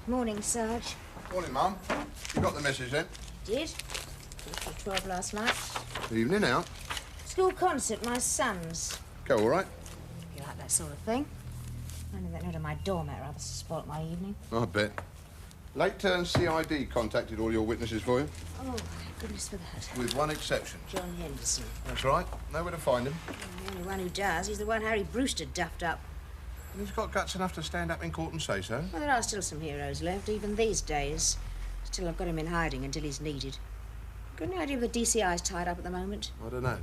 Morning, Sarge. Morning, Mum. You got the message then? Did. Till 12 last night. Evening out. School concert, my son's. Go all right? You like that sort of thing? Only that note on my doormat rather spoilt my evening. I bet. Late turn CID contacted all your witnesses for you. Oh, thank goodness for that. With one exception. John Henderson. That's right. Know where to find him. The only one who does. He's the one Harry Brewster duffed up. And he's got guts enough to stand up in court and say so. Well, there are still some heroes left, even these days. Still, I've got him in hiding until he's needed. Got any idea if the DCI's tied up at the moment? I don't know.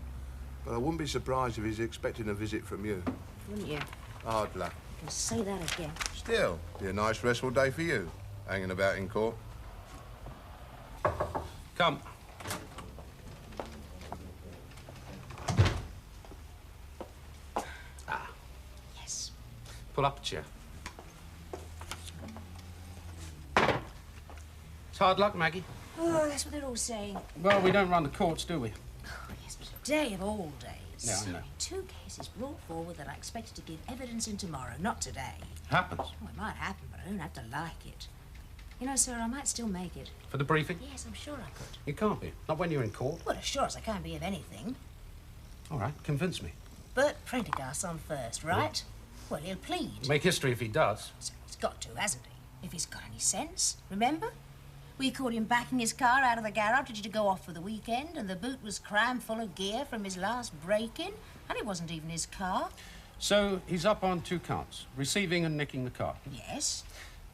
But I wouldn't be surprised if he's expecting a visit from you. Wouldn't you? Hard luck. You can say that again. Still, be a nice restful day for you, hanging about in court. Come. Yes. Pull up a chair. It's hard luck, Maggie. Oh, that's what they're all saying. Well, we don't run the courts, do we? Oh, yes, but today of all days. Yeah, I know. Two cases brought forward that I expected to give evidence in tomorrow, not today. Happens. Oh, it might happen, but I don't have to like it. You know, sir, I might still make it. For the briefing? Yes, I'm sure I could. You can't be. Not when you're in court. Well, as sure as I can be of anything. All right, convince me. Bert Prendergast on first, right? Well, he'll plead. Make history if he does. So he's got to, hasn't he? If he's got any sense. Remember? We caught him backing his car out of the garage ready to go off for the weekend, and the boot was crammed full of gear from his last break-in, and it wasn't even his car. So he's up on 2 counts. Receiving and nicking the car. Yes.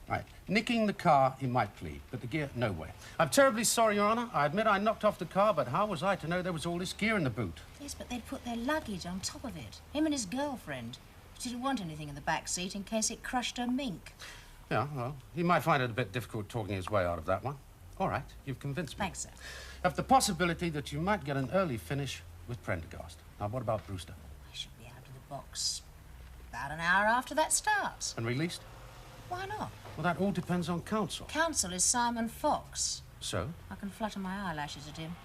Right. Nicking the car, he might plead, but the gear, no way. I'm terribly sorry, Your Honor. I admit I knocked off the car, but how was I to know there was all this gear in the boot? Yes, but they'd put their luggage on top of it. Him and his girlfriend. She didn't want anything in the back seat in case it crushed her mink. Yeah, well, he might find it a bit difficult talking his way out of that one. All right, you've convinced me. Thanks, sir. Of the possibility that you might get an early finish with Prendergast. Now, what about Brewster? I should be out of the box about an hour after that starts. And released? Why not? Well, that all depends on counsel. Counsel is Simon Fox. So? I can flutter my eyelashes at him.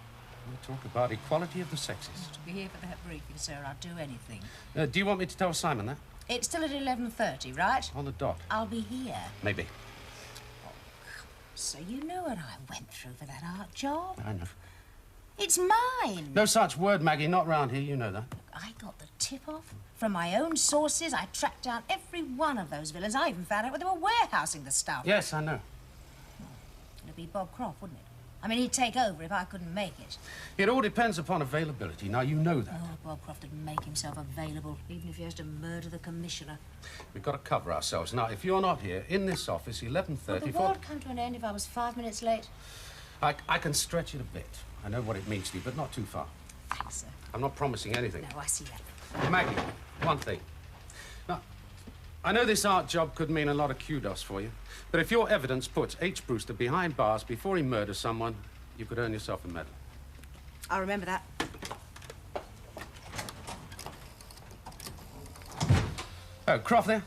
We talk about equality of the sexes. To be here for that briefing, sir, I'd do anything. Do you want me to tell Simon that? It's still at 11:30, right? On the dot. I'll be here. Maybe. So you know what I went through for that art job? I know. It's mine. No such word, Maggie. Not round here. You know that. I got the tip-off. From my own sources, I tracked down every one of those villains. I even found out where they were warehousing the stuff. Yes, I know. It'd be Bob Croft, wouldn't it? I mean, he'd take over if I couldn't make it. It all depends upon availability. Now, you know that. Oh, Bob Croft would make himself available, even if he has to murder the commissioner. We've got to cover ourselves. Now, if you're not here, in this office, 11:30... Would the war come to an end if I was 5 minutes late? I can stretch it a bit. I know what it means to you, but not too far. Thanks, sir. I'm not promising anything. No, I see that. Maggie, one thing. Now, I know this art job could mean a lot of kudos for you, but if your evidence puts H. Brewster behind bars before he murders someone, you could earn yourself a medal. I'll remember that. Oh, Croft there?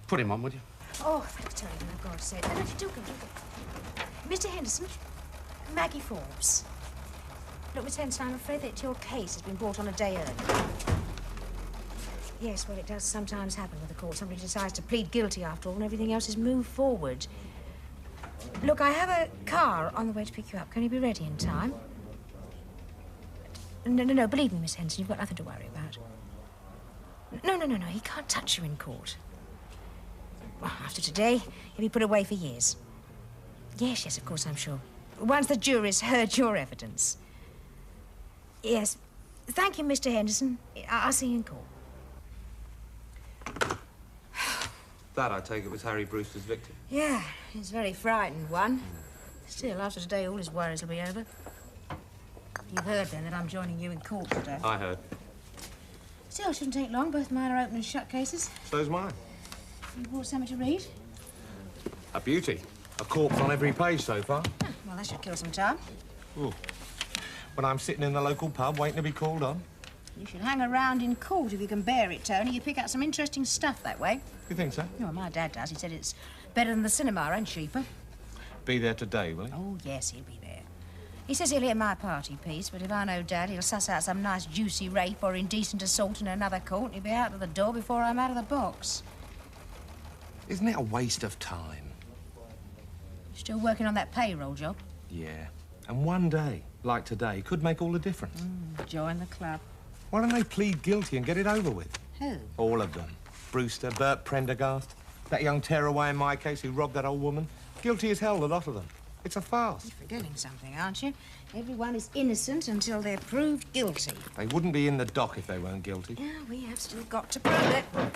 Put him on, would you? Oh, thanks, Terry, I've got to say. No, do go. Mr. Henderson, Maggie Forbes. Look, Miss Henderson, I'm afraid that your case has been brought on a day early. Yes, well, it does sometimes happen with the court. Somebody decides to plead guilty after all and everything else is moved forward. Look, I have a car on the way to pick you up. Can you be ready in time? No, believe me, Miss Henderson, you've got nothing to worry about. No, he can't touch you in court. Well, after today, he'll be put away for years. Yes, of course, I'm sure. Once the jury's heard your evidence. Yes. Thank you, Mr. Henderson. I'll see you in court. That, I take it, was Harry Brewster's victim. Yeah, he's a very frightened one. Still, after today, all his worries will be over. You've heard, then, that I'm joining you in court today. I heard. Still, it shouldn't take long. Both mine are open and shut cases. So's mine. You brought something to read? A beauty. A corpse on every page so far. Oh, well, that should kill some time. Ooh. When I'm sitting in the local pub waiting to be called on. You should hang around in court if you can bear it, Tony. You pick out some interesting stuff that way. You think so? Oh, my dad does. He said it's better than the cinema and cheaper. Be there today, will he? Oh, yes, he'll be there. He says he'll hear my party piece, but if I know Dad, he'll suss out some nice juicy rape or indecent assault in another court, and he'll be out of the door before I'm out of the box. Isn't it a waste of time? Still working on that payroll job? Yeah. And one day, like today, could make all the difference. Join the club. Why don't they plead guilty and get it over with? Who? All of them. Brewster, Bert Prendergast, that young tearaway in my case who robbed that old woman. Guilty as hell, the lot of them. It's a farce. You're forgetting something, aren't you? Everyone is innocent until they're proved guilty. They wouldn't be in the dock if they weren't guilty. Yeah, we have still got to prove it. You're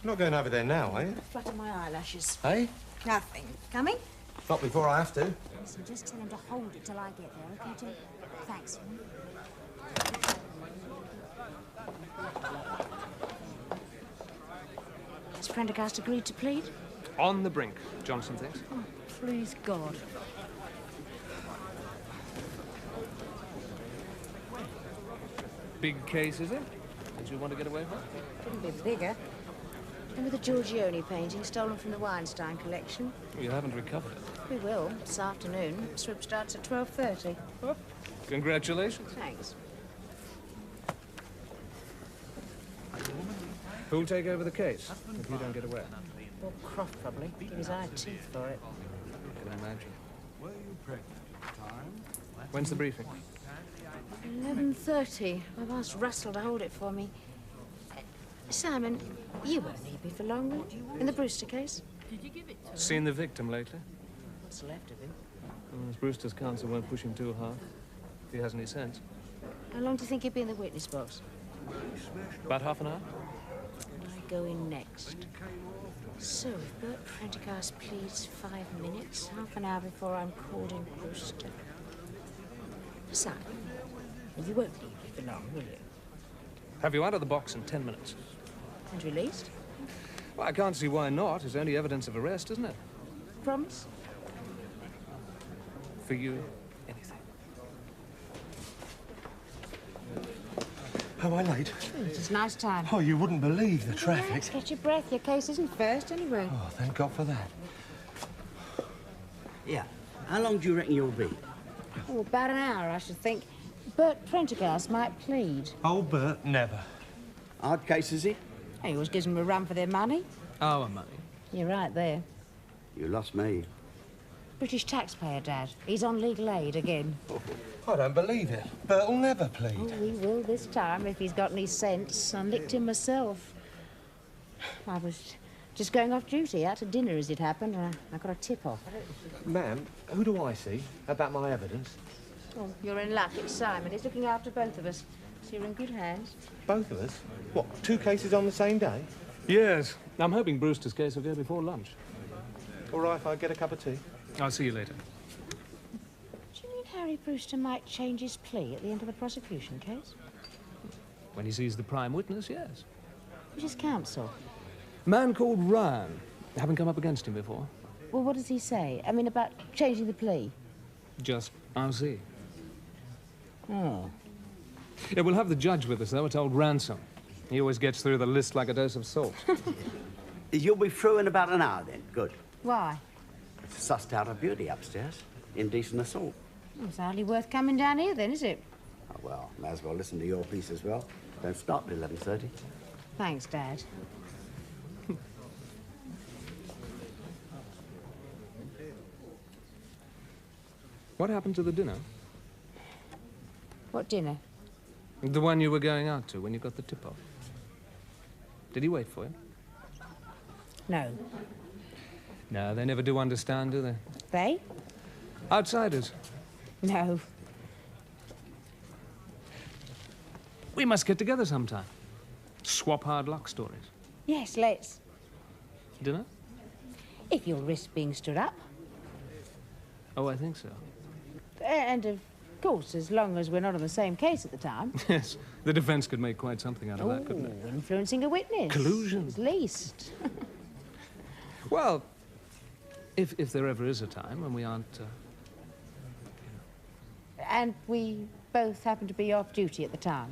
not going over there now, are you? Flutter my eyelashes. Hey? Nothing. Coming? Not before I have to. Listen, just tell him to hold it till I get there, okay, Jim? Thanks. Has Prendergast agreed to plead? On the brink, Johnson thinks. Oh, please God. Big case, is it? That you want to get away from? Couldn't be bigger. Remember the Giorgione painting stolen from the Weinstein collection? You haven't recovered it. We will, this afternoon. Swoop starts at 12:30. Oh, congratulations. Thanks. Who'll take over the case if you don't get away? Bob Croft, probably. Give his eye teeth for it. I can imagine. When's the briefing? 11:30. I've asked Russell to hold it for me. Simon, you won't need me for long, will you? In the Brewster case? Seen the victim lately? What's left of him? Brewster's counsel won't push him too hard. If he has any sense. How long do you think he'll be in the witness box? About half an hour? I go in next. So, if Bert Prendergast pleads 5 minutes, half an hour before I'm called in Brewster. Simon, you won't leave me for long, will you? Have you out of the box in 10 minutes? And released? Well, I can't see why not. It's only evidence of arrest, isn't it? Promise? For you, anything. Am I late? It's a nice time. Oh, you wouldn't believe the Relax, traffic. get your breath. Your case isn't first, anyway. Oh, thank God for that. Yeah. How long do you reckon you'll be? Oh, about an hour, I should think. Bert Prendergast might plead. Oh, Bert, never. Hard case, is he? He always gives them a run for their money. Our money. You're right there. You lost me. British taxpayer, Dad. He's on legal aid again. I don't believe it. Bert'll never Oh, plead. he will this time if he's got any sense. I licked him myself. I was just going off duty, out to dinner as it happened, and I got a tip-off. Ma'am, who do I see about my evidence? Oh, you're in luck. It's Simon. He's looking after both of us. So you're in good hands. Both of us? What, 2 cases on the same day? Yes. I'm hoping Brewster's case will go before lunch. All right, if I get a cup of tea. I'll see you later. Do you mean Harry Brewster might change his plea at the end of the prosecution case? When he sees the prime witness, yes. Who's his counsel? A man called Ryan. Haven't come up against him before. Well, what does he say? I mean, about changing the plea? Just, I'll see. Oh. Yeah, we'll have the judge with us, though. It's old Ransom. He always gets through the list like a dose of salt. You'll be through in about an hour, then. Good. Why? It's sussed out a beauty upstairs. Indecent assault. Well, it's hardly worth coming down here, then, is it? Oh, well, may as well listen to your piece as well. Don't start till 11:30. Thanks, Dad. What happened to the dinner? What dinner? The one you were going out to when you got the tip-off. Did he wait for you? No. No, they never do understand, do they? They? Outsiders. No. We must get together sometime. Swap hard luck stories. Yes, let's. Dinner? If you'll risk being stood up. Oh, I think so. And, of course, as long as we're not on the same case at the time. Yes, the defense could make quite something out of that, couldn't it? Influencing a witness. Collusion. At least. Well, if there ever is a time when we aren't... And we both happen to be off duty at the time.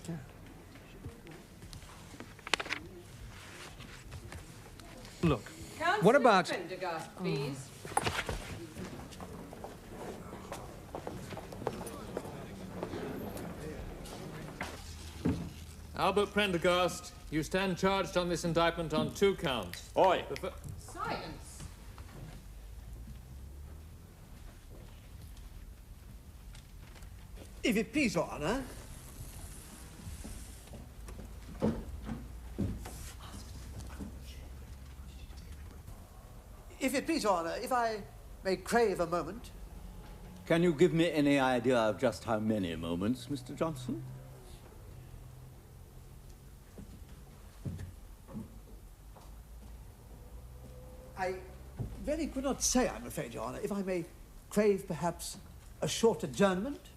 Yeah. Look, what about... Prendergast, please. Albert Prendergast, you stand charged on this indictment on 2 counts. Oi! Silence. If it please your Honour. If it please your Honour, if I may crave a moment. Can you give me any idea of just how many moments, Mr. Johnson? I really could not say, I'm afraid, Your Honour. If I may crave, perhaps, a short adjournment?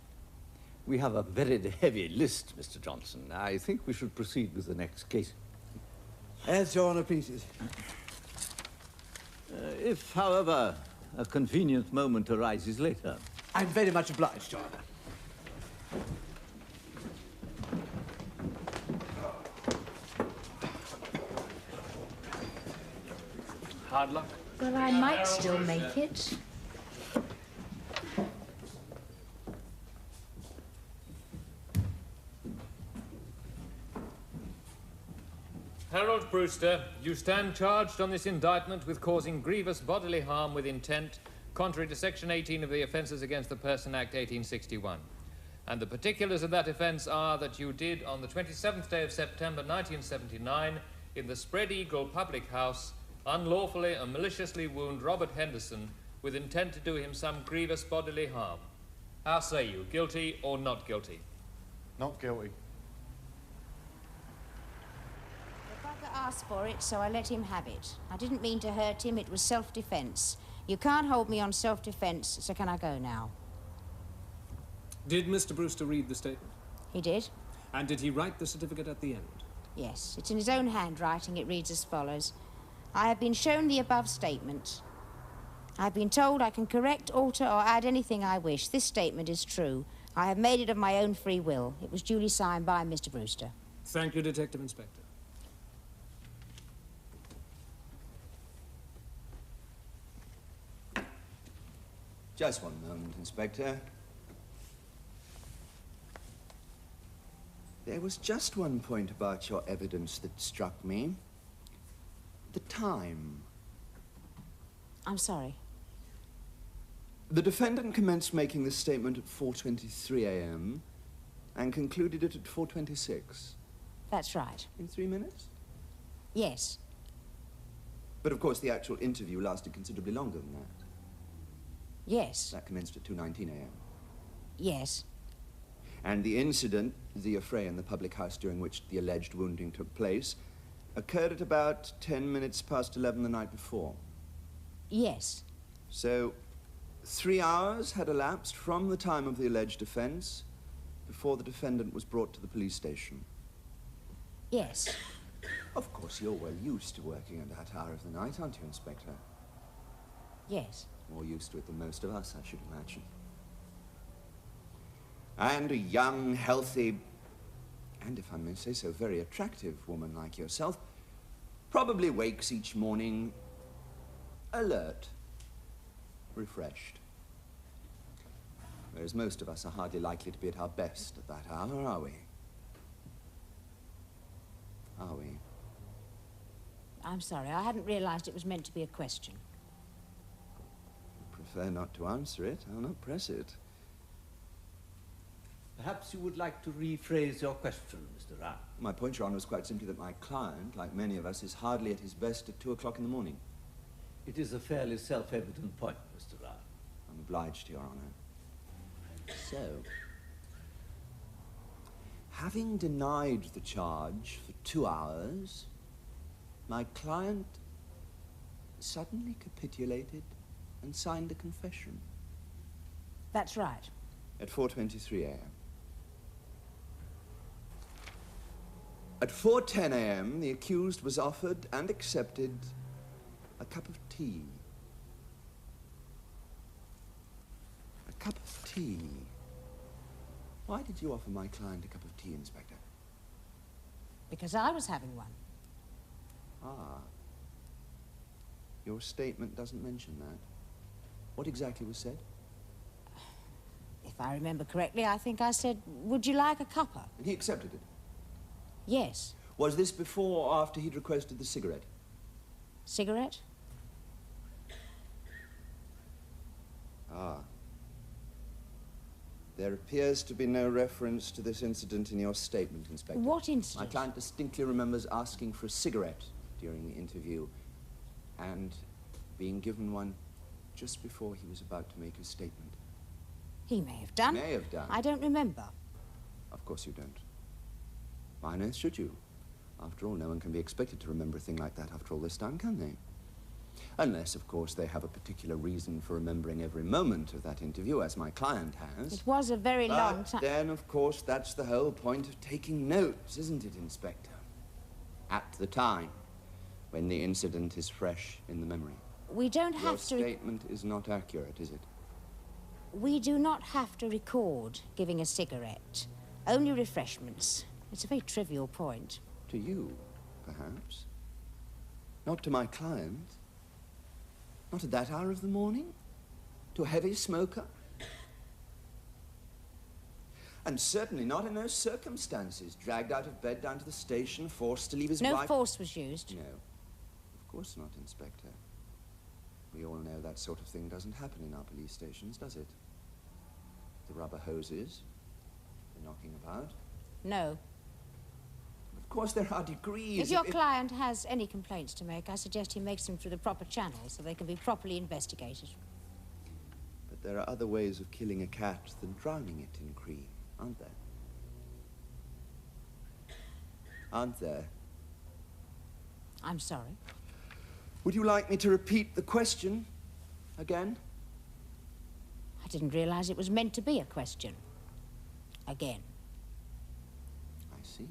We have a very heavy list, Mr. Johnson. I think we should proceed with the next case. As Your Honour pleases. If, however, a convenient moment arises later. I'm very much obliged, Your Honour. Hard luck. Well, I might still make it. Harold Brewster, you stand charged on this indictment with causing grievous bodily harm with intent, contrary to Section 18 of the Offences Against the Person Act 1861. And the particulars of that offence are that you did, on the 27th day of September 1979, in the Spread Eagle public house, unlawfully and maliciously wound Robert Henderson with intent to do him some grievous bodily harm. How say you, guilty or not guilty? Not guilty. The bugger asked for it, so I let him have it. I didn't mean to hurt him. It was self-defence. You can't hold me on self-defence, so can I go now? Did Mr. Brewster read the statement? He did. And did he write the certificate at the end? Yes, it's in his own handwriting. It reads as follows. I have been shown the above statement. I've been told I can correct, alter, or add anything I wish. This statement is true. I have made it of my own free will. It was duly signed by Mr. Brewster. Thank you, Detective Inspector. Just one moment, Inspector. There was just one point about your evidence that struck me. The time. I'm sorry. The defendant commenced making this statement at 4:23 a.m. and concluded it at 4:26. That's right. In 3 minutes? Yes. But of course the actual interview lasted considerably longer than that. Yes. That commenced at 2:19 a.m. Yes. And the incident, the affray in the public house during which the alleged wounding took place, occurred at about 10 minutes past 11 the night before. Yes. So, 3 hours had elapsed from the time of the alleged offence before the defendant was brought to the police station. Yes. Of course, you're well used to working at that hour of the night, aren't you, Inspector? Yes. More used to it than most of us, I should imagine. And a young, healthy, and if I may say so, very attractive woman like yourself probably wakes each morning alert, refreshed. Whereas most of us are hardly likely to be at our best at that hour, are we? Are we? I'm sorry. I hadn't realized it was meant to be a question. I prefer not to answer it. I'll not press it. Perhaps you would like to rephrase your question, Mr. Rao. My point, Your Honour, was quite simply that my client, like many of us, is hardly at his best at 2 o'clock in the morning. It is a fairly self-evident point, Mr. Rao. I'm obliged to Your Honour. So, having denied the charge for 2 hours, my client suddenly capitulated and signed a confession. That's right. At 4:23 a.m. At 4:10 a.m., the accused was offered and accepted a cup of tea. A cup of tea. Why did you offer my client a cup of tea, Inspector? Because I was having one. Ah. Your statement doesn't mention that. What exactly was said? If I remember correctly, I think I said, would you like a cuppa? And he accepted it. Yes. Was this before or after he'd requested the cigarette? Cigarette? Ah. There appears to be no reference to this incident in your statement, Inspector. What incident? My client distinctly remembers asking for a cigarette during the interview and being given one just before he was about to make his statement. He may have done. May have done. I don't remember. Of course you don't. Why on earth should you? After all, no one can be expected to remember a thing like that after all this time, can they? Unless, of course, they have a particular reason for remembering every moment of that interview, as my client has. It was a very long But time. then, of course, that's the whole point of taking notes, isn't it, Inspector? At the time, when the incident is fresh in the memory. We don't Your have to... statement is not accurate, is it? We do not have to record giving a cigarette. Only refreshments. It's a very trivial point. To you, perhaps. Not to my client. Not at that hour of the morning? To a heavy smoker? And certainly not in those circumstances. Dragged out of bed down to the station, forced to leave his wife... No force was used. No. Of course not, Inspector. We all know that sort of thing doesn't happen in our police stations, does it? The rubber hoses, the knocking about. No. Of course, there are degrees. If your client has any complaints to make, I suggest he makes them through the proper channels so they can be properly investigated. But there are other ways of killing a cat than drowning it in cream, aren't there? Aren't there? I'm sorry. Would you like me to repeat the question again? I didn't realize it was meant to be a question. Again. I see.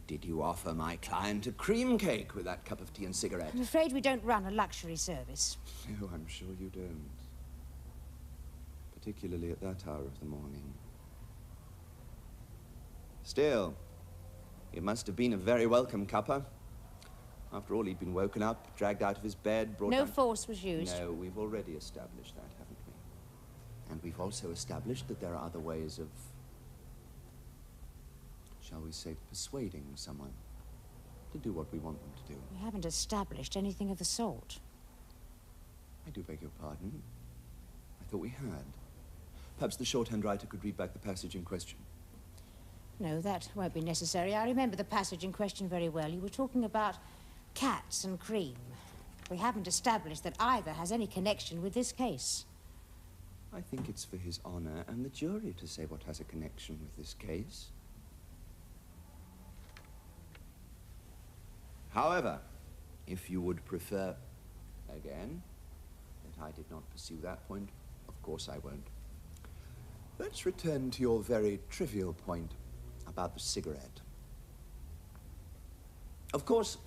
Did you offer my client a cream cake with that cup of tea and cigarette? I'm afraid we don't run a luxury service. No, I'm sure you don't. Particularly at that hour of the morning. Still, it must have been a very welcome cuppa. After all, he'd been woken up, dragged out of his bed, brought No down... force was used. No, we've already established that, haven't we? And we've also established that there are other ways of, shall we say, persuading someone to do what we want them to do. We haven't established anything of the sort. I do beg your pardon. I thought we had. Perhaps the shorthand writer could read back the passage in question. No, that won't be necessary. I remember the passage in question very well. You were talking about cats and cream. We haven't established that either has any connection with this case. I think it's for his honor and the jury to say what has a connection with this case. However, if you would prefer, again, that I did not pursue that point, of course I won't. Let's return to your very trivial point about the cigarette. Of course,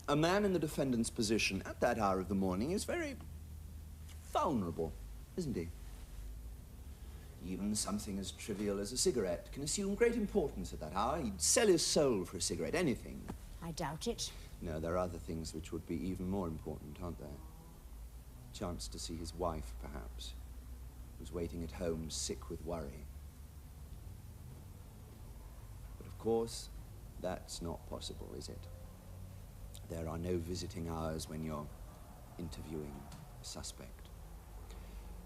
a man in the defendant's position at that hour of the morning is very vulnerable, isn't he? Even something as trivial as a cigarette can assume great importance at that hour. He'd sell his soul for a cigarette, anything. I doubt it. No, there are other things which would be even more important, aren't there? Chance to see his wife, perhaps, who's waiting at home, sick with worry. But of course, that's not possible, is it? There are no visiting hours when you're interviewing a suspect.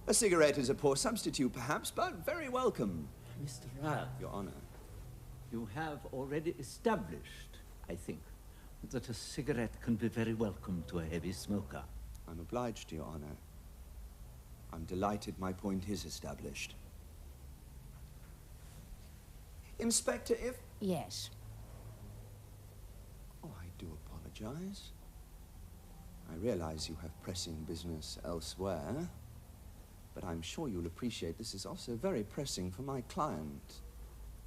A cigarette is a poor substitute, perhaps, but very welcome. Mr. Ryan, Your Honor. you have already established, I think, that a cigarette can be very welcome to a heavy smoker. I'm obliged to Your Honor. I'm delighted my point is established. Inspector, if... Yes. Oh, I do apologize. I realize you have pressing business elsewhere, but I'm sure you'll appreciate this is also very pressing for my client.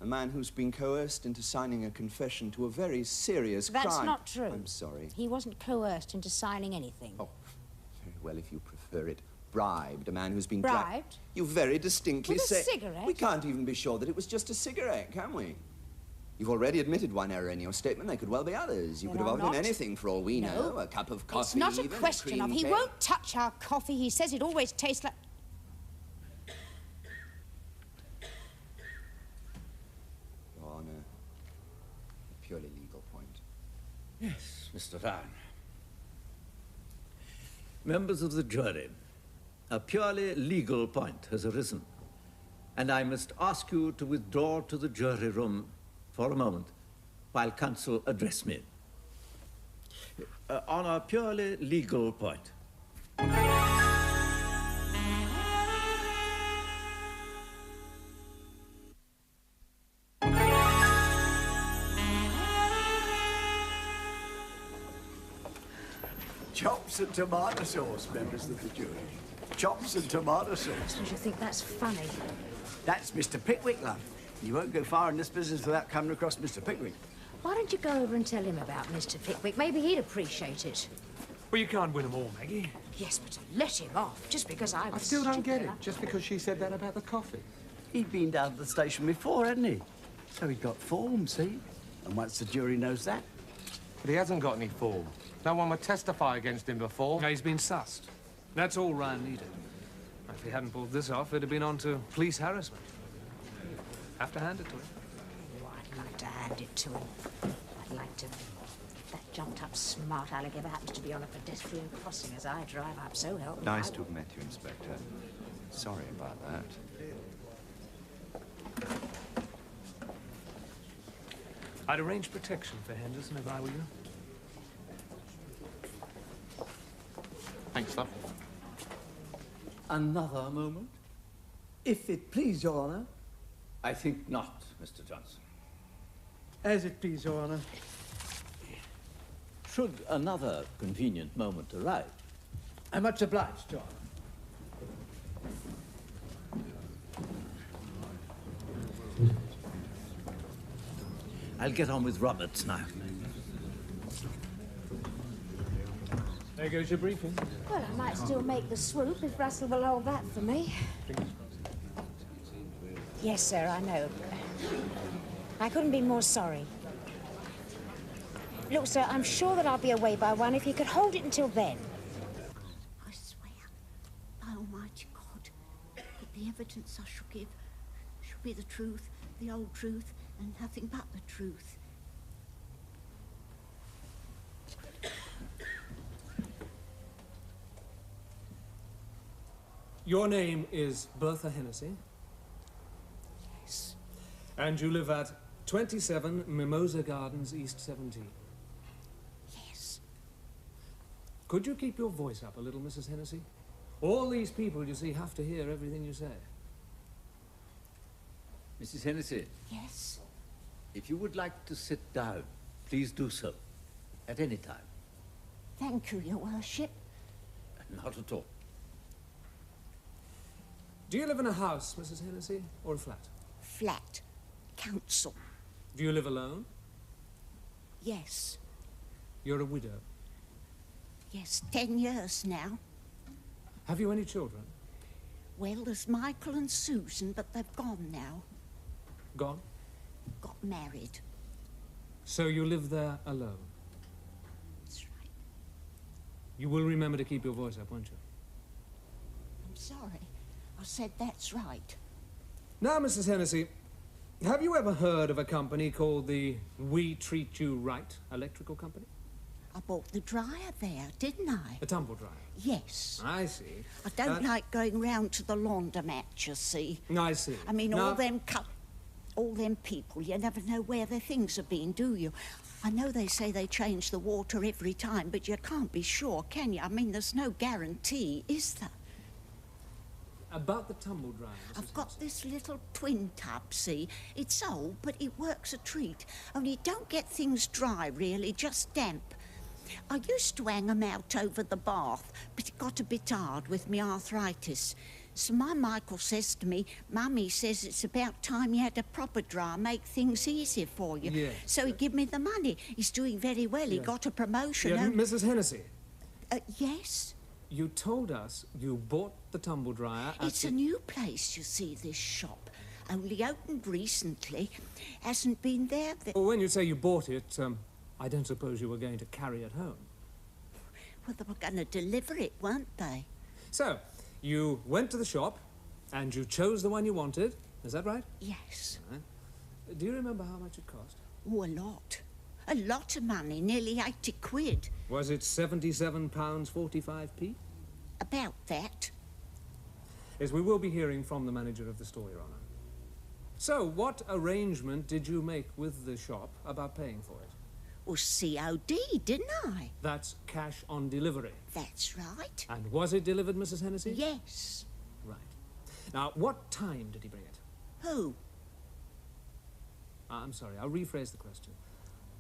A man who's been coerced into signing a confession to a very serious crime. That's not true. I'm sorry. He wasn't coerced into signing anything. Oh, very well, if you prefer it. Bribed, a man who's been... Bribed? You very distinctly With a say... cigarette? We can't even be sure that it was just a cigarette, can we? You've already admitted one error in your statement. There could well be others. You There could have are offered him not. anything for all we No. know. A cup of coffee, It's not a even, question cream of... He cake. won't touch our coffee. He says it always tastes like... Your Honor, a purely legal point. Yes, Mr. Ryan. Members of the jury, a purely legal point has arisen, and I must ask you to withdraw to the jury room for a moment while counsel address me. On a purely legal point. Chops and tomato sauce, members of the jury. Chops and tomato sauce. Don't you think that's funny? That's Mr. Pickwick, love. You won't go far in this business without coming across Mr. Pickwick. Why don't you go over and tell him about Mr. Pickwick? Maybe he'd appreciate it. Well, you can't win them all, Maggie. Yes, but to let him off just because I was I still don't get it, stupid. just because she said that about the coffee. He'd been down to the station before, hadn't he? So he'd got form, see? And once the jury knows that... But he hasn't got any form. No one would testify against him before. No, he's been sussed. That's all Ryan needed. If he hadn't pulled this off, it'd have been on to police harassment. Have to hand it to him. Oh, I'd like to hand it to him. I'd like to... That jumped-up smart aleck ever happens to be on a pedestrian crossing as I drive up, so help me. Nice to have met you, Inspector. Sorry about that. I'd arrange protection for Henderson if I were you. Thanks, love. Another moment? If it please your honour. I think not, Mr. Johnson. As it please your honour. Should another convenient moment arrive, I'm much obliged, your honour. I'll get on with Roberts now. There goes your briefing. Well, I might still make the swoop if Russell will hold that for me. Yes, sir, I know. I couldn't be more sorry. Look, sir, I'm sure that I'll be away by 1 if you could hold it until then. I swear, by Almighty God, that the evidence I shall give shall be the truth, the whole truth, and nothing but the truth. Your name is Bertha Hennessy, Yes, and you live at 27 Mimosa Gardens, East 17. yes. Could you keep your voice up a little, Mrs. Hennessy? All these people, you see, have to hear everything you say. Mrs. Hennessy, Yes. if you would like to sit down, please do so. At any time. Thank you, your worship. Not at all. Do you live in a house, Mrs. Hennessy, or a flat? Flat. Council. Do you live alone? Yes. You're a widow. Yes, 10 years now. Have you any children? Well, there's Michael and Susan, but they've gone now. Gone? Got married. So you live there alone? That's right. You will remember to keep your voice up, won't you? I'm sorry. I said that's right. Now, Mrs. Hennessy, have you ever heard of a company called the We Treat You Right electrical company? I bought the dryer there, didn't I? The tumble dryer? Yes. I see. I don't like going round to the laundromat, you see. I see. I mean, Now- all them people, you never know where their things have been, do you? I know they say they change the water every time, but you can't be sure, can you? I mean, there's no guarantee, is there? About the tumble dryer, Mrs. I've got Hennessy. this little twin tub, see? It's old, but it works a treat. Only it don't get things dry, really, just damp. I used to hang 'em out over the bath, but it got a bit hard with me arthritis. So my Michael says to me, Mummy says it's about time you had a proper dryer, make things easier for you. Yes. So he give me the money. He's doing very well. He Yes. got a promotion. Yeah, Mrs. Hennessy, Yes? you told us you bought the tumble dryer at It's a new place, you see, this shop. Only opened recently. Hasn't been there. Well, when you say you bought it, I don't suppose you were going to carry it home. Well, they were going to deliver it, weren't they? So, you went to the shop, and you chose the one you wanted. Is that right? Yes. Do you remember how much it cost? Oh, a lot. A lot of money, nearly 80 quid. Was it £77.45p? About that. Yes, we will be hearing from the manager of the store, Your Honor. So, what arrangement did you make with the shop about paying for it? Well, COD, didn't I? That's cash on delivery. That's right. And was it delivered, Mrs. Hennessy? Yes. Right. Now, what time did he bring it? Who? I'm sorry, I'll rephrase the question.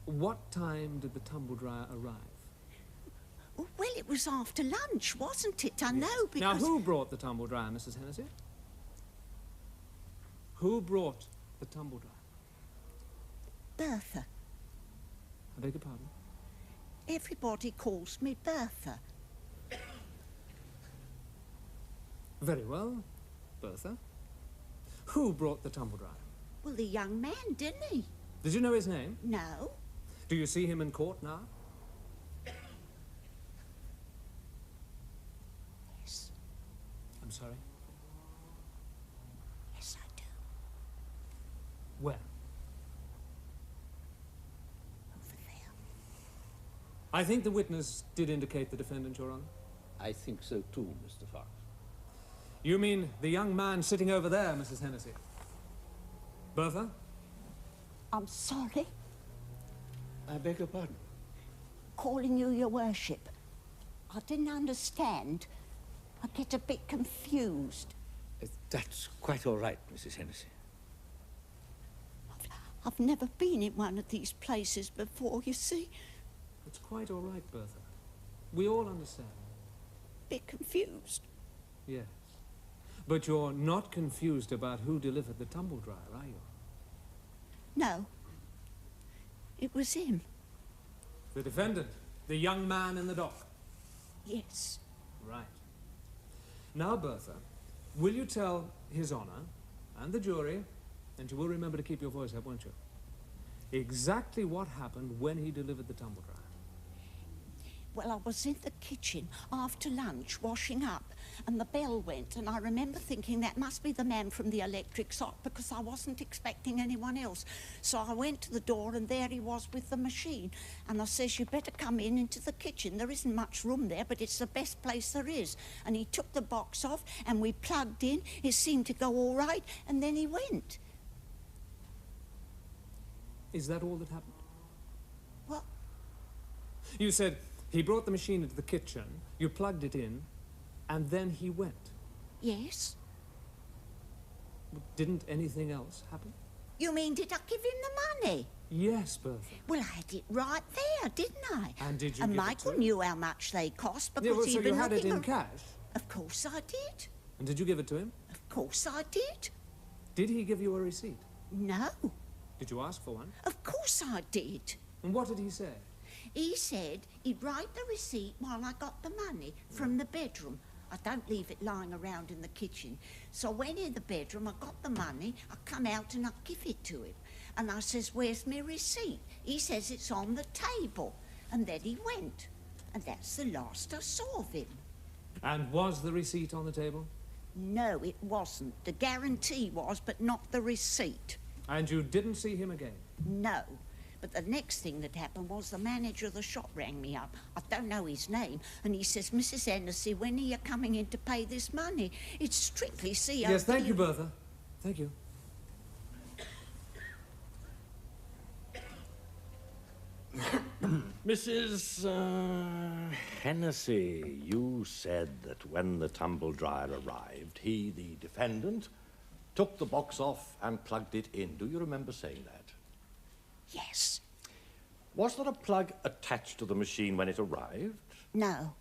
What time did the tumble dryer arrive? Well, it was after lunch, wasn't it? I know, because... Now, who brought the tumble dryer, Mrs. Hennessy? Who brought the tumble dryer? Bertha. I beg your pardon? Everybody calls me Bertha. Very well, Bertha. Who brought the tumble dryer? Well, the young man, didn't he? Did you know his name? No. Do you see him in court now? Yes. I'm sorry? Yes, I do. Where? Over there. I think the witness did indicate the defendant, Your Honor. I think so too, Mr. Fox. You mean the young man sitting over there, Mrs. Hennessy? Bertha? I'm sorry. I beg your pardon. Calling you, Your Worship. I didn't understand. I get a bit confused. That's quite all right, Mrs. Hennessy. I've never been in one of these places before, you see. It's quite all right, Bertha. We all understand. Bit confused. Yes. But you're not confused about who delivered the tumble dryer, are you? No. It was him. The defendant, the young man in the dock. Yes. Right. Now, Bertha, will you tell His Honor and the jury, and you will remember to keep your voice up, won't you? Exactly what happened when he delivered the tumble dryer. Well, I was in the kitchen after lunch washing up, and the bell went, and I remember thinking that must be the man from the electric sock, because I wasn't expecting anyone else. So I went to the door, and there he was with the machine. And I says, you better come into the kitchen. There isn't much room there, but it's the best place there is. And he took the box off, and we plugged in. It seemed to go all right, and then he went. Is that all that happened? What? You said he brought the machine into the kitchen, you plugged it in, and then he went. Yes. Didn't anything else happen? You mean, did I give him the money? Yes, Bertha. Well, I had it right there, didn't I? And did you And give it Michael to him? knew how much they cost because Yeah, well, he'd so you been had it looking in cash? Of course I did. And did you give it to him? Of course I did. Did he give you a receipt? No. Did you ask for one? Of course I did. And what did he say? He said he'd write the receipt while I got the money from the bedroom. I don't leave it lying around in the kitchen. So I went in the bedroom, I got the money, I come out and I give it to him. And I says, where's my receipt? He says it's on the table. And then he went. And that's the last I saw of him. And was the receipt on the table? No, it wasn't. The guarantee was, but not the receipt. And you didn't see him again? No. But the next thing that happened was the manager of the shop rang me up. I don't know his name. And he says, Mrs. Hennessy, when are you coming in to pay this money? It's strictly COD. Yes, thank you, Bertha. Thank you. Mrs. Hennessy, you said that when the tumble dryer arrived, he, the defendant, took the box off and plugged it in. Do you remember saying that? Yes. Was there a plug attached to the machine when it arrived? No.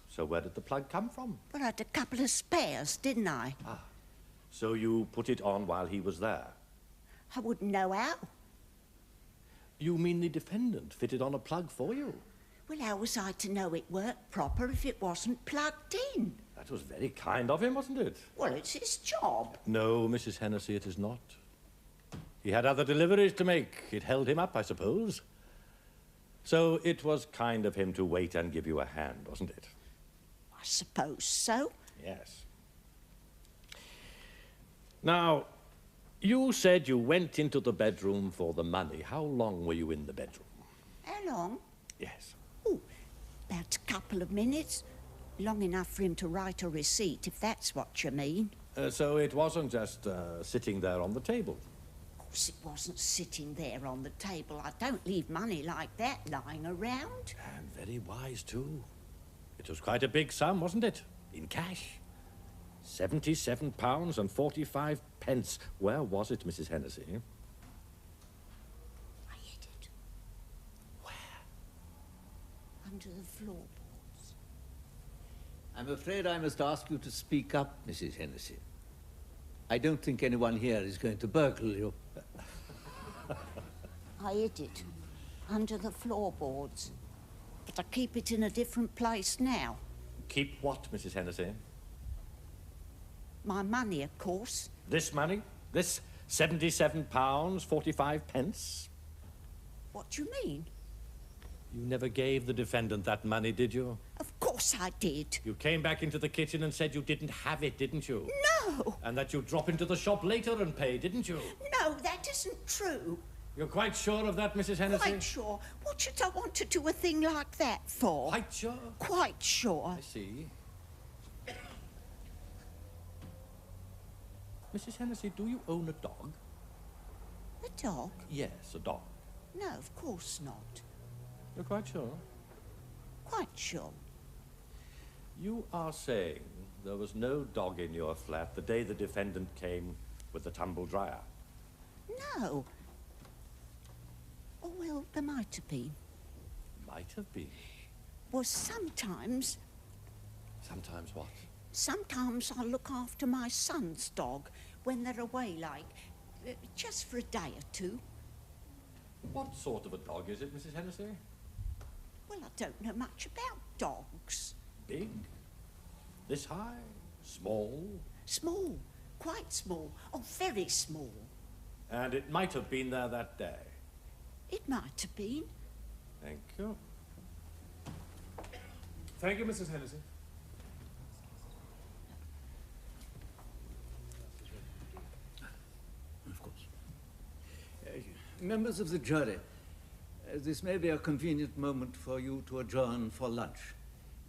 So where did the plug come from? Well, I had a couple of spares, didn't I? Ah, so you put it on while he was there? I wouldn't know how. You mean the defendant fitted on a plug for you? Well, how was I to know it worked proper if it wasn't plugged in? That was very kind of him, wasn't it? Well, it's his job. No, Mrs. Hennessy, it is not. He had other deliveries to make. It held him up, I suppose. So it was kind of him to wait and give you a hand, wasn't it? I suppose so. Yes. Now, you said you went into the bedroom for the money. How long were you in the bedroom? How long? Yes. Oh, about a couple of minutes. Long enough for him to write a receipt, if that's what you mean. So it wasn't just sitting there on the table? Of course it wasn't sitting there on the table. I don't leave money like that lying around. And very wise, too. It was quite a big sum, wasn't it? In cash. £77 and 45 pence. Where was it, Mrs. Hennessy? I hid it. Where? Under the floorboards. I'm afraid I must ask you to speak up, Mrs. Hennessy. I don't think anyone here is going to burgle you. I hid it. Under the floorboards. But I keep it in a different place now. Keep what, Mrs. Hennessy? My money, of course. This money? This £77, 45 pence? What do you mean? You never gave the defendant that money, did you? Of course I did. You came back into the kitchen and said you didn't have it, didn't you? No! And that you'd drop into the shop later and pay, didn't you? No, that isn't true. You're quite sure of that, Mrs. Hennessy? Quite sure. What should I want to do a thing like that for? Quite sure? Quite sure. I see. Mrs. Hennessy, do you own a dog? A dog? Yes, a dog. No, of course not. You're quite sure? Quite sure. You are saying there was no dog in your flat the day the defendant came with the tumble dryer? No. Oh, well, there might have been. Might have been. Well, sometimes... Sometimes what? Sometimes I look after my son's dog when they're away, like, just for a day or two. What sort of a dog is it, Mrs. Hennessy? Well, I don't know much about dogs. Big? This high? Small? Small. Quite small. Oh, very small. And it might have been there that day. It might have been. Thank you. Thank you, Mrs. Hennessy. Of course. Members of the jury, this may be a convenient moment for you to adjourn for lunch.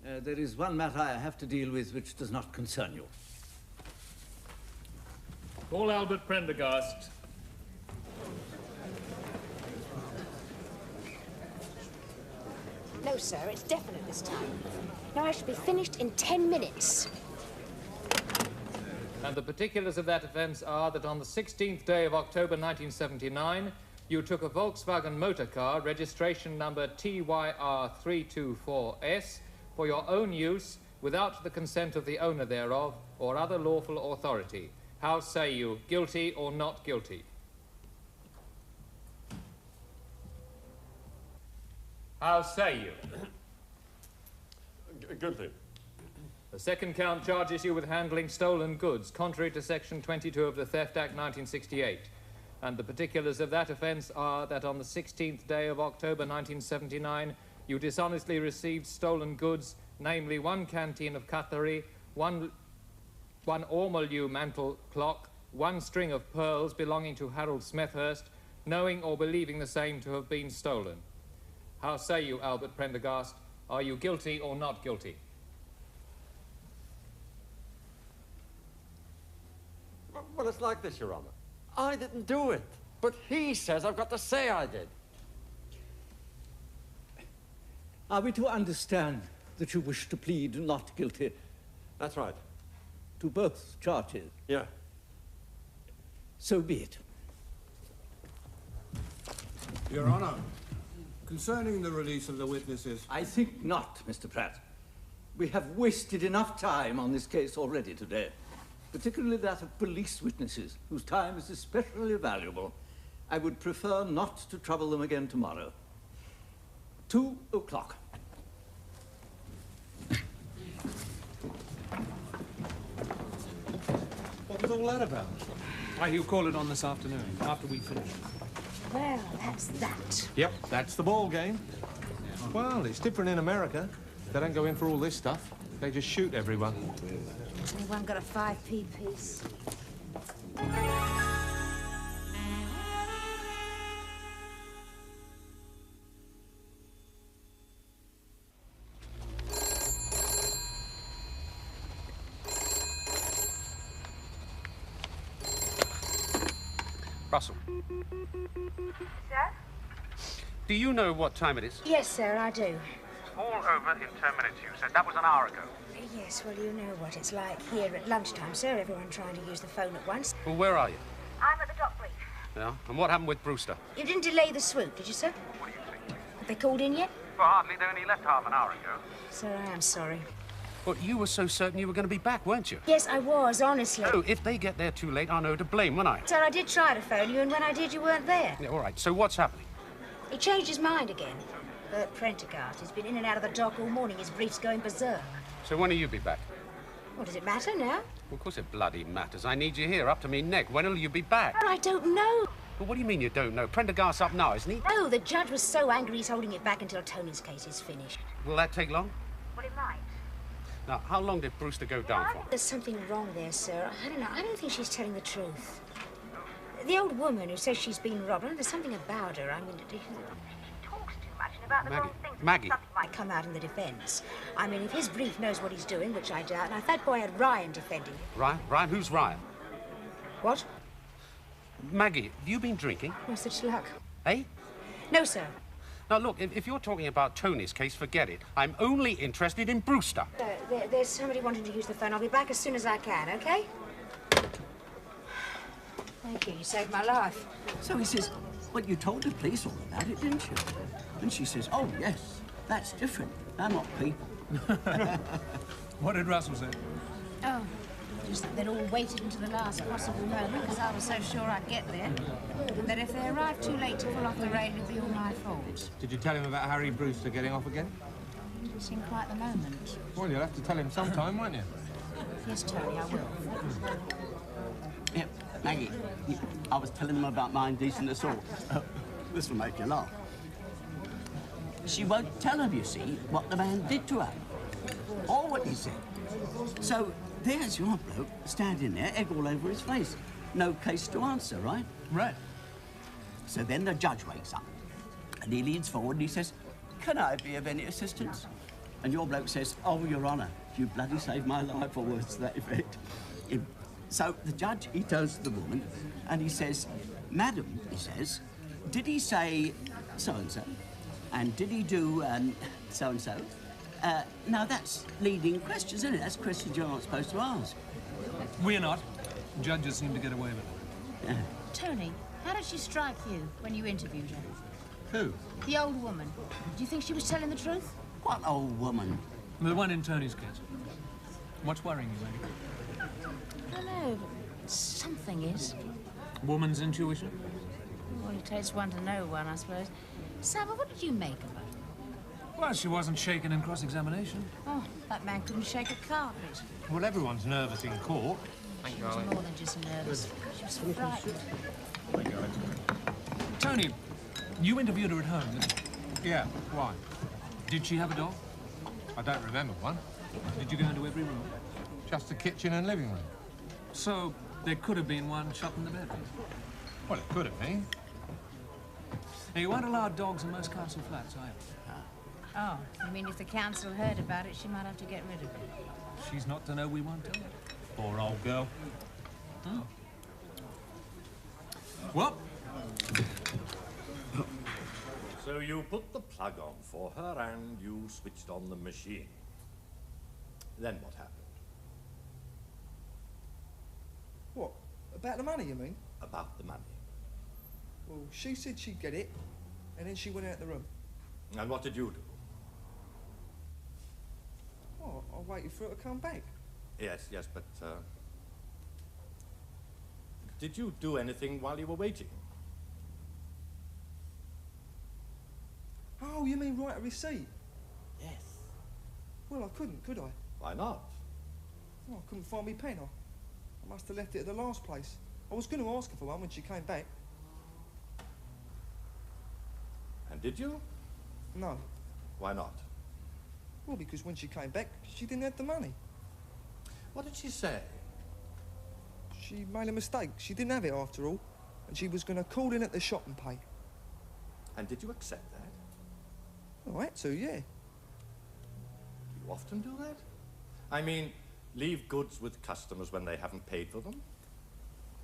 There is one matter I have to deal with which does not concern you. Call Albert Prendergast. No, sir, it's definite this time. Now I should be finished in 10 minutes. And the particulars of that offence are that on the 16th day of October 1979, you took a Volkswagen motor car, registration number TYR324S, for your own use, without the consent of the owner thereof, or other lawful authority. How say you, guilty or not guilty? How say you? Guilty. The second count charges you with handling stolen goods, contrary to Section 22 of the Theft Act 1968. And the particulars of that offence are that on the 16th day of October 1979, you dishonestly received stolen goods, namely one canteen of cutlery, one ormolu mantle clock, one string of pearls belonging to Harold Smethurst, knowing or believing the same to have been stolen. How say you, Albert Prendergast? Are you guilty or not guilty? Well, it's like this, Your Honor. I didn't do it, but he says I've got to say I did. Are we to understand that you wish to plead not guilty? That's right. To both charges? Yeah. So be it. Your Honor, concerning the release of the witnesses... I think not, Mr. Pratt. We have wasted enough time on this case already today, particularly that of police witnesses, whose time is especially valuable. I would prefer not to trouble them again tomorrow. 2 o'clock. What was all that about? He'll call it on this afternoon, after we finish. Well, that's that. Yep, that's the ball game. Well, it's different in America. They don't go in for all this stuff. They just shoot everyone. Anyone got a 5p piece? Russell. Sir? Do you know what time it is? Yes, sir, I do. All over in 10 minutes, you said. That was an hour ago. Yes, well, you know what it's like here at lunchtime, sir. Everyone trying to use the phone at once. Well, where are you? I'm at the dock brief. Yeah, and what happened with Brewster? You didn't delay the swoop, did you, sir? What do you think? Have they called in yet? Well, hardly. They only left half an hour ago. Sir, I am sorry. But you were so certain you were going to be back, weren't you? Yes, I was, honestly. Oh, if they get there too late, I'll know to blame, won't I? Sir, I did try to phone you, and when I did, you weren't there. Yeah, all right. So what's happening? He changed his mind again. Bert Prendergast. He's been in and out of the dock all morning. His brief's going berserk. So when will you be back? What does it matter now? Well, of course it bloody matters. I need you here, up to me neck. When will you be back? Well, I don't know. Well, what do you mean you don't know? Prendergast's up now, isn't he? No, the judge was so angry he's holding it back until Tony's case is finished. Will that take long? Well, it might. Now, how long did Brewster go down for? There's something wrong there, sir. I don't know. I don't think she's telling the truth. The old woman who says she's been robbed, there's something about her. I mean, she talks too much and about the wrong things. Maggie. Something might come out in the defense. I mean, if his brief knows what he's doing, which I doubt, and if that boy had Ryan defending him. Ryan? Ryan? Who's Ryan? What? Maggie, have you been drinking? No such luck. Eh? No, sir. Now, look, if you're talking about Tony's case, forget it. I'm only interested in Brewster. There's somebody wanting to use the phone. I'll be back as soon as I can, okay? Thank you. You saved my life. So he says, well, you told the police all about it, didn't you? And she says, oh, yes, that's different. They're not people. What did Russell say? Oh, just that they'd all waited until the last possible moment because I was so sure I'd get there. And that if they arrived too late to pull off the raid, it'd be all my fault. Did you tell him about Harry Brewster getting off again? Didn't seem quite the moment. Well, you'll have to tell him sometime, won't you? Yes, Tony, I will. Yeah, Maggie, I was telling them about my indecent assault. This will make you laugh. She won't tell him, you see, what the man did to her, or what he said. So there's your bloke standing there, egg all over his face. No case to answer, right? Right. So then the judge wakes up, and he leans forward and he says, can I be of any assistance? And your bloke says, oh, Your Honour, you bloody saved my life, or words to that effect. So the judge, he turns to the woman, and he says, Madam, he says, did he say so-and-so? And did he do so-and-so? Now, that's leading questions, isn't it? That's questions you're not supposed to ask. We're not. Judges seem to get away with it. Tony, how did she strike you when you interviewed her? Who? The old woman. Do you think she was telling the truth? What old woman? The one in Tony's case. What's worrying you, Maggie? I don't know, but something is. Woman's intuition? Well, it takes one to know one, I suppose. Saba, what did you make of her? Well, she wasn't shaken in cross-examination. Oh, that man couldn't shake a carpet. Well, everyone's nervous in court. She was more than just nervous. She was frightened. Tony, you interviewed her at home, didn't you? Yeah, why? Did she have a door? I don't remember one. Did you go into every room? Just the kitchen and living room. So there could have been one shot in the bedroom. Well, it could have been. Now, you aren't allowed dogs in most council flats, are you? Oh, you mean if the council heard about it, she might have to get rid of it? She's not to know we won't tell her. Poor old girl. Oh. Well. So you put the plug on for her and you switched on the machine. Then what happened? What? About the money, you mean? About the money. Well, she said she'd get it, and then she went out the room. And what did you do? Oh, I waited for her to come back. Yes, but, did you do anything while you were waiting? Oh, you mean write a receipt? Yes. Well, I couldn't, could I? Why not? Oh, I couldn't find me pen. I must have left it at the last place. I was going to ask her for one when she came back. And did you? No. Why not? Well, because when she came back, she didn't have the money. What did she say? She made a mistake. She didn't have it after all. And she was going to call in at the shop and pay. And did you accept that? Well, I had to, yeah. Do you often do that? I mean, leave goods with customers when they haven't paid for them?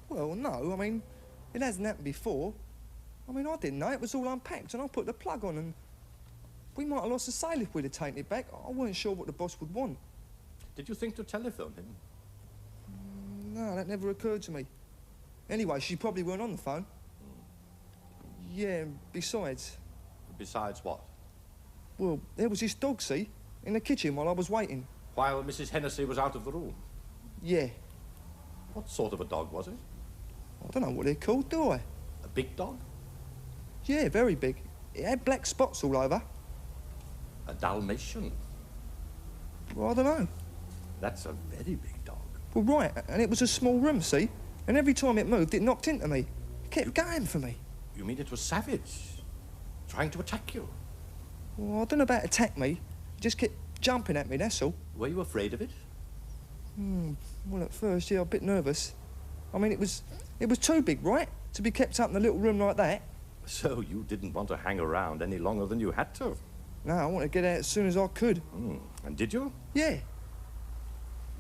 Well, no, I mean, It hasn't happened before. I mean, I didn't know. It was all unpacked and I put the plug on and we might have lost the sale if we'd have taken it back. I weren't sure what the boss would want. Did you think to telephone him? No, that never occurred to me. Anyway, she probably weren't on the phone. Yeah, and besides... Besides what? Well, there was this dog, see, in the kitchen while I was waiting. While Mrs. Hennessy was out of the room? Yeah. What sort of a dog was it? I don't know what they're called, do I? A big dog? Yeah, very big. It had black spots all over. A Dalmatian? Well, I don't know. That's a very big dog. Well, right, and it was a small room, see? And every time it moved, it knocked into me. It kept going for me. You mean it was savage? Trying to attack you? Well, I don't know about attack me. It just kept jumping at me, that's all. Were you afraid of it? Well, at first, yeah, a bit nervous. I mean, it was too big, right? To be kept up in a little room like that. So you didn't want to hang around any longer than you had to? No, I wanted to get out as soon as I could. And did you? Yeah.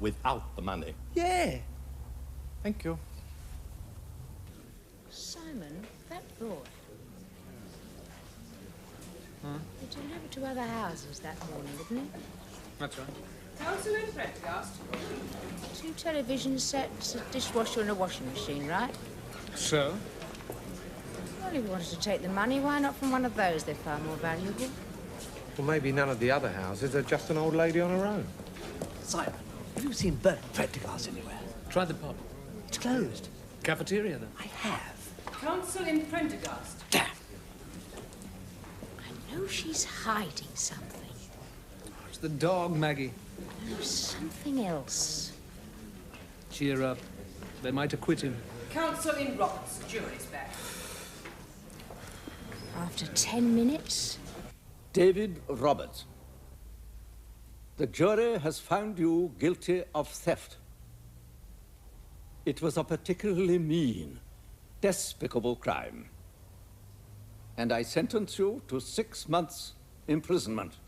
Without the money? Yeah. Thank you. Simon, that boy. He delivered to other houses that morning, didn't he? That's right. Councillor Prendergast. 2 television sets, a dishwasher and a washing machine, right? So? Well, if you wanted to take the money, why not from one of those? They're far more valuable. Well, maybe none of the other houses are just an old lady on her own. Simon, have you seen Bert Prendergast anywhere? Try the pub. It's closed. Cafeteria, then? I have. Councillor Prendergast. Damn. I know she's hiding something. It's the dog, Maggie. No, something else. Cheer up. They might acquit him. Councillor Roberts, jury's back. After 10 minutes? David Roberts, the jury has found you guilty of theft. It was a particularly mean, despicable crime. And I sentence you to 6 months' imprisonment.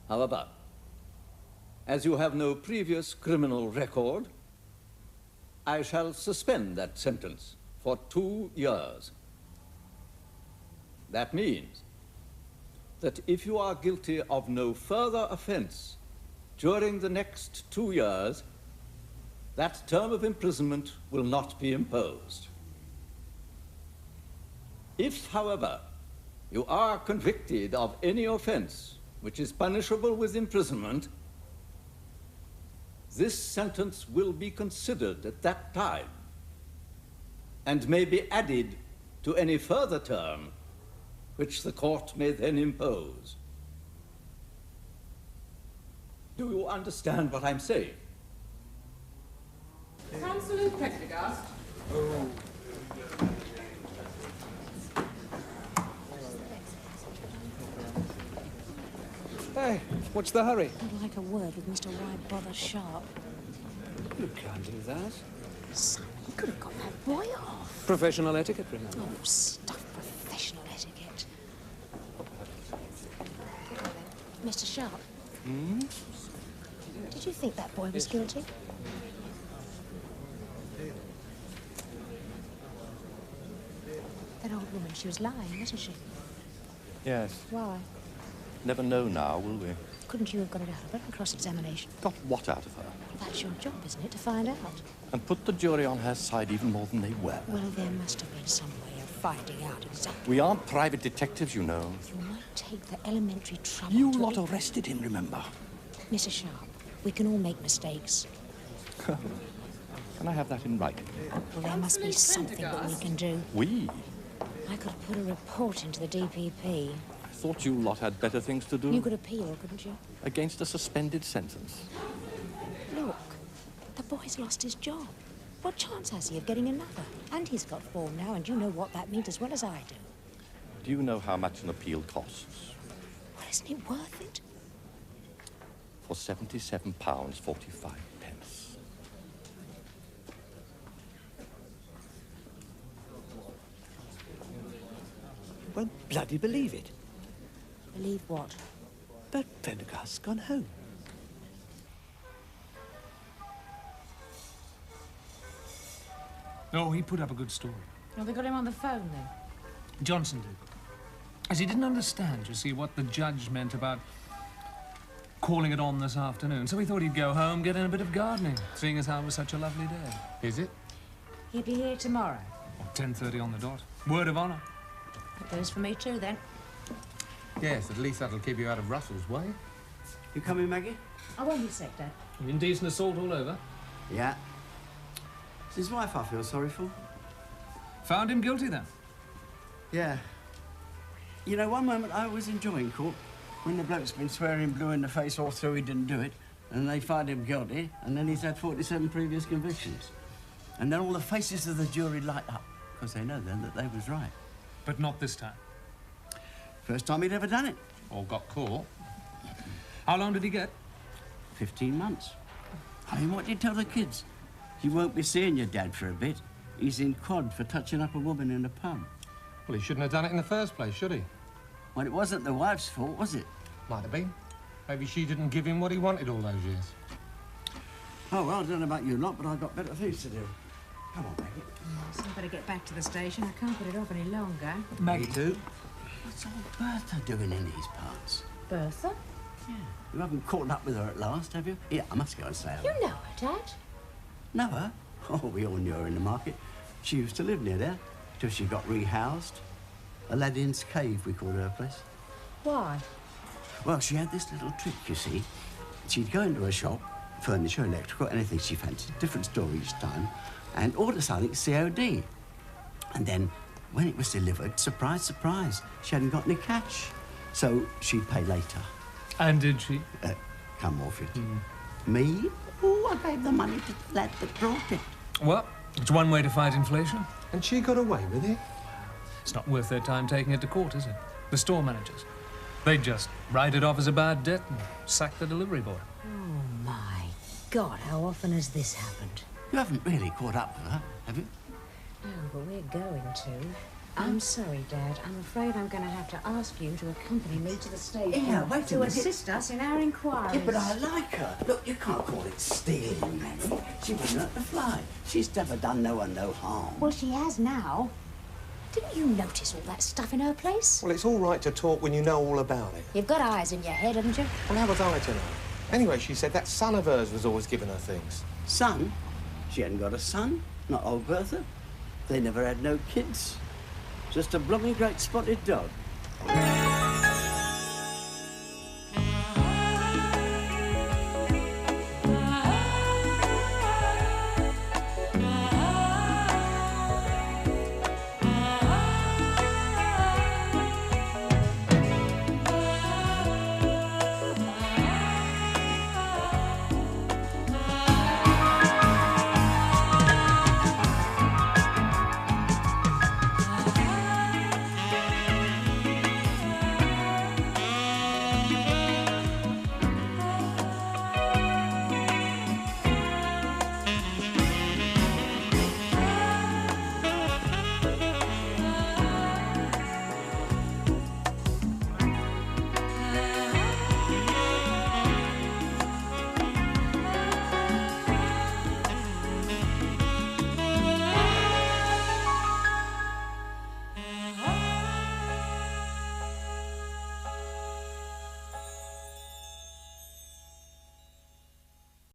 However, as you have no previous criminal record, I shall suspend that sentence for 2 years. That means that if you are guilty of no further offense during the next 2 years, that term of imprisonment will not be imposed. If, however, you are convicted of any offense which is punishable with imprisonment, this sentence will be considered at that time and may be added to any further term which the court may then impose. Do you understand what I'm saying? Councillor Prendergast. Hey, what's the hurry? I'd like a word with Mr. Why Bother Sharp. You can't do that. Simon, you could have got that boy off. Professional etiquette, remember? Oh, stuff professional etiquette. Mr. Sharp. Did you think that boy was guilty? That old woman, she was lying, wasn't she? Yes. Why? Never know now, will we? Couldn't you have got it out of her in cross-examination? Got what out of her? That's your job, isn't it, to find out? And put the jury on her side even more than they were. Well, there must have been some way of finding out exactly. We aren't private detectives, you know. You might take the elementary trouble You to... lot arrested him, remember? Mrs. Sharp, we can all make mistakes. Can I have that in writing? Well, there must be something that we can do. We? I could put a report into the DPP. I thought you lot had better things to do. You could appeal, couldn't you? Against a suspended sentence. Look, the boy's lost his job. What chance has he of getting another? And he's got form now, and you know what that means as well as I do. Do you know how much an appeal costs? Well, isn't it worth it? For £77.45. Well, bloody believe it. Believe what? Bert Prendergast's gone home. Oh, he put up a good story. Oh, they got him on the phone, then? Johnson did. As he didn't understand, you see, what the judge meant about calling it on this afternoon. So he thought he'd go home, get in a bit of gardening, seeing as how it was such a lovely day. Is it? He'll be here tomorrow. 10:30 on the dot. Word of honour. That goes for me too, then. Yes, at least that'll keep you out of Russell's way. You coming, Maggie? I won't be sick, Dad. Indecent assault all over. Yeah. It's his wife I feel sorry for. Found him guilty, then? Yeah. You know, one moment I was enjoying court when the bloke's been swearing blue in the face all through he didn't do it, and they find him guilty, and then he's had 47 previous convictions. And then all the faces of the jury light up, because they know then that they was right. But not this time. First time he'd ever done it. Or got caught. How long did he get? 15 months. I mean, what did you tell the kids? You won't be seeing your dad for a bit. He's in quad for touching up a woman in a pub. Well, he shouldn't have done it in the first place, should he? Well, it wasn't the wife's fault, was it? Might have been. Maybe she didn't give him what he wanted all those years. Oh, well, I don't know about you lot, but I've got better things to do. Come on, Maggie. Yes, I better get back to the station. I can't put it off any longer. Maggie, too. What's old Bertha doing in these parts? Bertha? Yeah. You haven't caught up with her at last, have you? Yeah, I must go and say hello. You know her, Dad. Know her? Oh, we all knew her in the market. She used to live near there, till she got rehoused. Aladdin's Cave, we called her place. Why? Well, she had this little trick, you see. She'd go into a shop, furniture, electrical, anything she fancied, different store each time, and order something COD. And then, when it was delivered, surprise, surprise, she hadn't got any cash. So she'd pay later. And did she? Come off it. Me? Oh, I gave the money to the lad that brought it. Well, it's one way to fight inflation. And she got away with it? It's not worth their time taking it to court, is it? The store managers. They'd just write it off as a bad debt and sack the delivery boy. Oh, my God, how often has this happened? You haven't really caught up with her, have you? No, but we're going to. I'm sorry, Dad. I'm afraid I'm going to have to ask you to accompany me to the station. Yeah, wait a to minute. assist us in our inquiries. Yeah, but I like her. Look, you can't call it stealing, Maggie. She wouldn't hurt the fly. She's never done no one no harm. Well, she has now. Didn't you notice all that stuff in her place? Well, it's all right to talk when you know all about it. You've got eyes in your head, haven't you? Well, how was I to know? Anyway, she said that son of hers was always giving her things. Son? She hadn't got a son, not old Bertha. They never had no kids. Just a blooming great spotted dog.